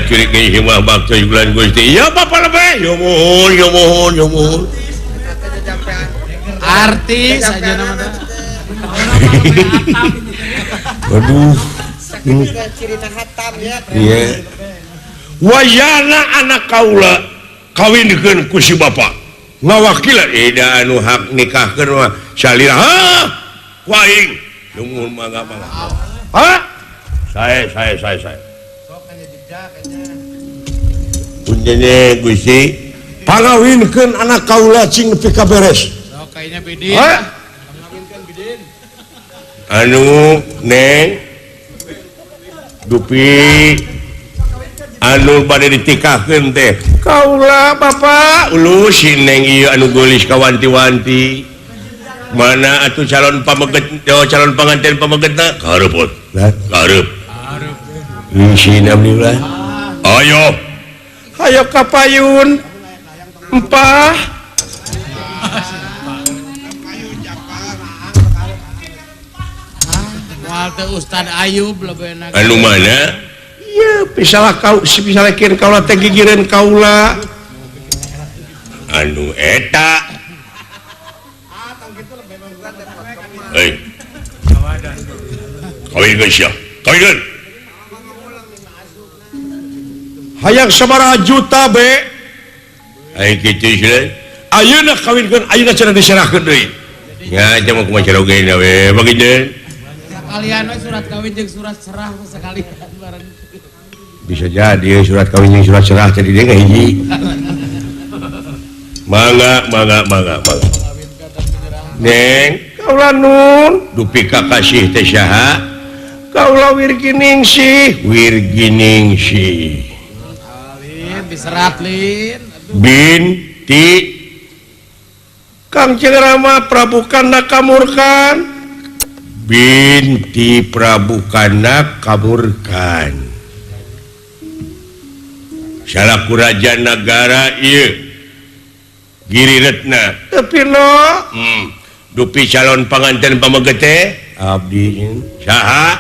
curik himah bakso bulan Gusti. Ya Bapak lebih. Ya mohon. Artis aja namanya. Waduh. Cerita hatam ya. Iya. Wayana anak kaula kawinkeun ku si bapak. Ngawakilan ida anu hak nikahkeun mah salira. Hah? Ku aing. Nuhun mangga. Hah? Saya. Punjene Gusti pangawinkeun anak kaula cing nepi ka beres. Oh kayaknya Bidin. Ngawinkeun Bidin. Anu Neng Dupi anu bade ditikahkeun teh kaula Bapak ulu si Neng ieu anu geulis ka wanti-wanti mana atuh calon panganten pamegetna karepot karep isina meulah ayo kapayun empah Walte Ustad Ayub lebih enak. anu mana ya pisalah pisalekeun kaula teh gigireun kaula anu eta kawin geus ya kawin hayang sabaraha juta be ai kitu sih ayeuna kawinkeun ayeuna cenah diserahkeun deui nya jamu kumaha carogena we bagideun Kalian surat kawin jeung surat serah sekalian bareng. Bisa jadi surat kawin jeung surat serah jadi dia hiji. Mangga. Neng, kaula nun dupi kakasih teh saha? Kaula Wirginingsih. Alin diserat lin. Binti Kang Cengrama Prabu Kanda Kamurkan. Binti Prabu Kanda Kamurkan salaku raja negara ieu Giriretna tapi lo dupi calon panganten pamegete abdi saha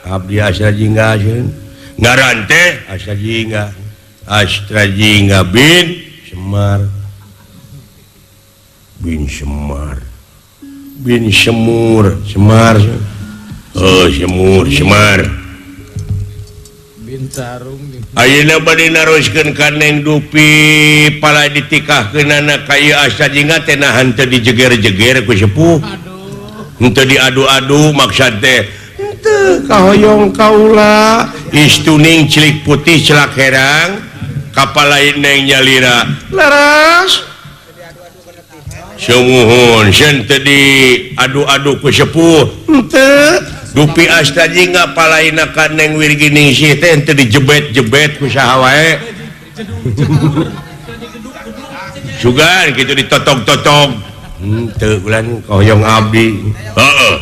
abdi asa jingga ngaran teh asa jingga Astra Jingga bin Semar Semar Bintarung ayeuna bade naroskeun ka Neng Dupi pala ditikahkeun anak kayu asa jingga teh nahan teu dijeger-jeger ku sepuh henteu diadu-adu maksud teh henteu kahoyong kaula istuning cilik putih celak herang kapal lain Neng nyalira laras sumuhun sen teu diadu-adu ku sepuh henteu Dupi Asta jingga palaina ka Neng Wirginingsih teh teu dijebet-jebet ku saha wae sugan kitu ditotog-totog teu ulan koyong abdi heeh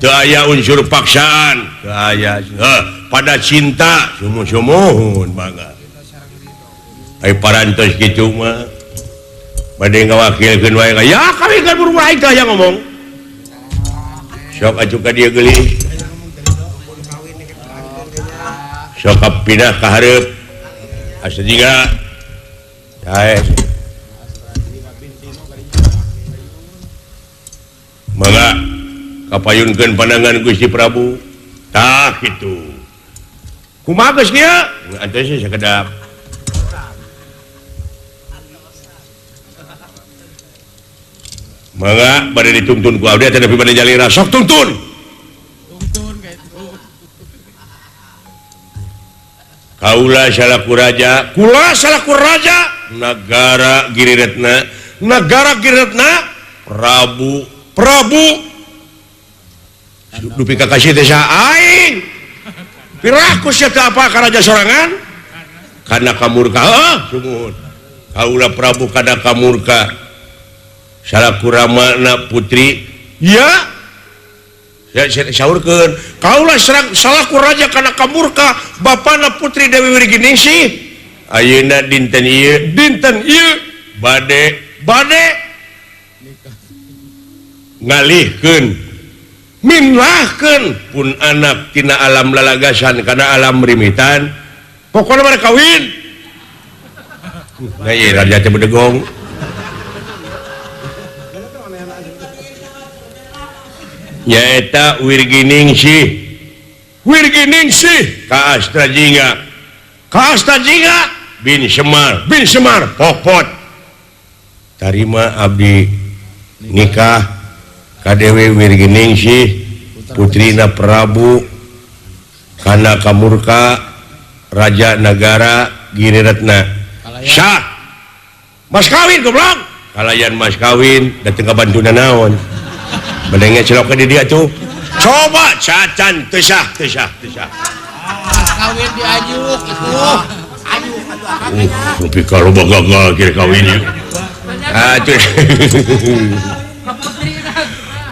teu aya unsur paksaan teu aya pada cinta sumuh-sumuhun bangga ai parantos kitu mah bade ngawakilkeun wae ya kami kan buru aing teh aya ngomong sok acuh ka dieu geulis sok pindah ka hareup asa jingga sae mangga kapayunkeun pandangan Gusti Prabu tah kitu kumaha geus kieu antos sakedap mangga bade dituntun ku abdi tapi bade jalira sok tuntun kayak itu. kaula salaku raja negara Giriretna Prabu dupi kakasih teh saha aing piraku sia teh apa ka raja sorangan kana kamurka sumuhun kaula Prabu Kanda Kamurka salaku ramana putri ya saurkeun kaula salaku raja Kanda Kamurka bapana putri Dewi Wirginingsih ayeuna dinten ieu bade ngalihkeun minlahkeun pun anak tina alam lalagasan kana alam rimitan pokoknya mana kawin nah iya raja teh bedegong nyaeta Wirginingsih ka Astajinga bin Semar Popot tarima abdi nikah KDW Wirginingsih putrina Prabu Kana Kamurka Raja Negara Giriratna syah mas kawin goblok kalayan mas kawin datang ke bantuna naon mendengar celok ke dia tuh coba cacan tesah kawin diajuk itu tapi kalau gagal kira kawin yuk aduh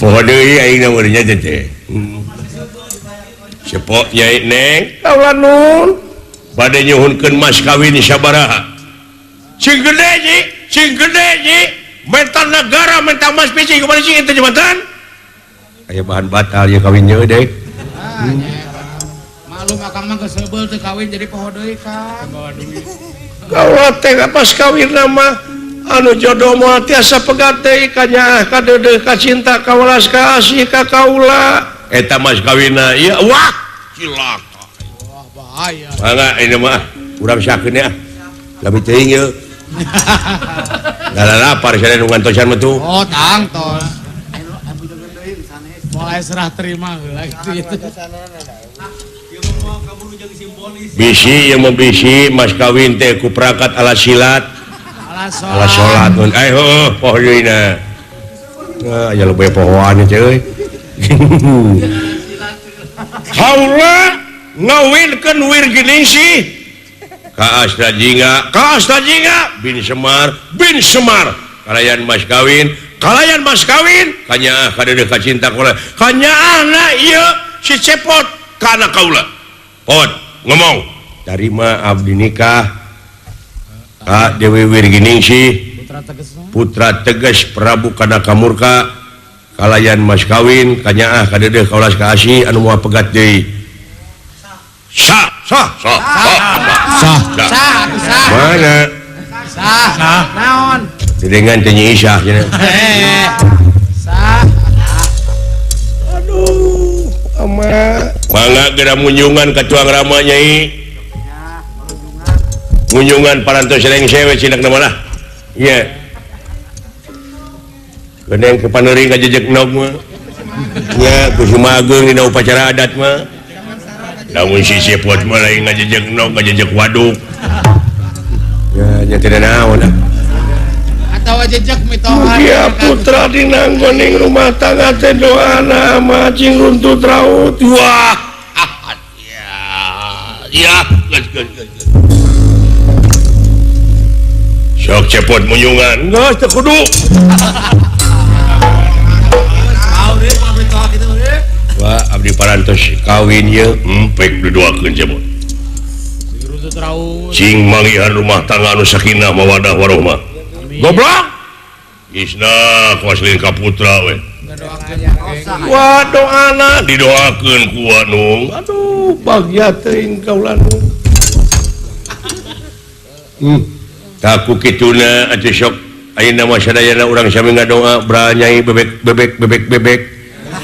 pohon deui aing namanya teh sepok nyai neng kaulah nun bade nyuhunkeun mas kawin sabaraha sing gede ji mental negara mental mas picing kemana sih itu jembatan aya bahan batal ya kawinnya dek maklum akang mah kesebel teu kawin jadi poho deui Kang kalau teh pas kawin nama anu jodoh mah tiasa pegat teh kanya kadeudeung ka cinta ka welas kasih ka kaula eta mas kawinna ieu wah cilaka wah bahaya mangga ini mah urang sakeun ya labi teuing yeuh dalam lapar saya nu ngantosan mah tuh oh tang tol mulai serah terima heula gitu bisi yang membisi mas kawin teh ku perangkat alat silat alat sholat ayo poho deuna aya lebih pohoan euy haula ngawinkeun Wirginingsih ka Astajinga bin Semar kalayan mas kawin kanya kadeudeung ka cinta kaula kanya anak ieu si cepot kana kaula pot ngomong tarima abdi nikah ka Dewi Wirginingsih putra tegas Prabu Kana Kamurka kalayan mas kawin kanya kadeudeung ka ulas kasih anu moal pegat deui sah mana sah naon dengan tanya Isyah sah aduh mangga geura munjungan ka tuang rama nyai munjungan parantos sereng sewe cinak nama lah iya geneng ke paneuring ka jejeg nog mah nya kusuma ageung dina upacara adat mah namun si sepot mah lain ngajejeg nog ngajejeg waduk ya nya teu naon atawa jejeg mitohan ya putra dinanggoning rumah tangga teh doana mah cing runtut raut wah ya sok cepot munjungan geus teu kudu wah abdi parantos kawin ye empek didoakeun cepot cing mangihan rumah tangga anu sakinah mawadah warohmah goblok isna kuaslin ka putra we wah doana didoakeun ku anu aduh bagja teuing kaula nu taku kituna atuh sok ayeuna mah sadayana urang sami ngadoa bra nyai bebek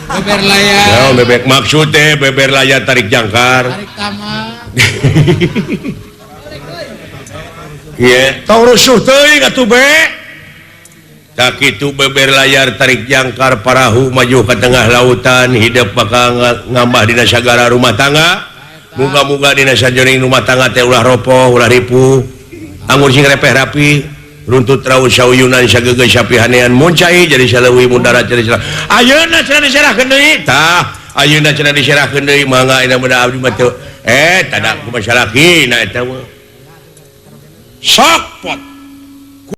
beber layar bebek maksud teh beber layar tarik jangkar tarik tama iya tong rusuh teuing atuh be tak kitu beber layar tarik jangkar parahu maju ke tengah lautan hidup bakal ngambah dina sagara rumah tangga muga-muga dina sajroning rumah tangga teh ulah ropoh ulah ripuh anggur sing repeh rapi runtut raus sauyunan sagegeus sapihanean muncai jadi saleuwi mundara jadi ayeuna cenah diserahkeun deui tah ayeuna cenah diserahkeun deui mangga ina muda abdi mah teu tadak ku masalahkeun eta mah sok pot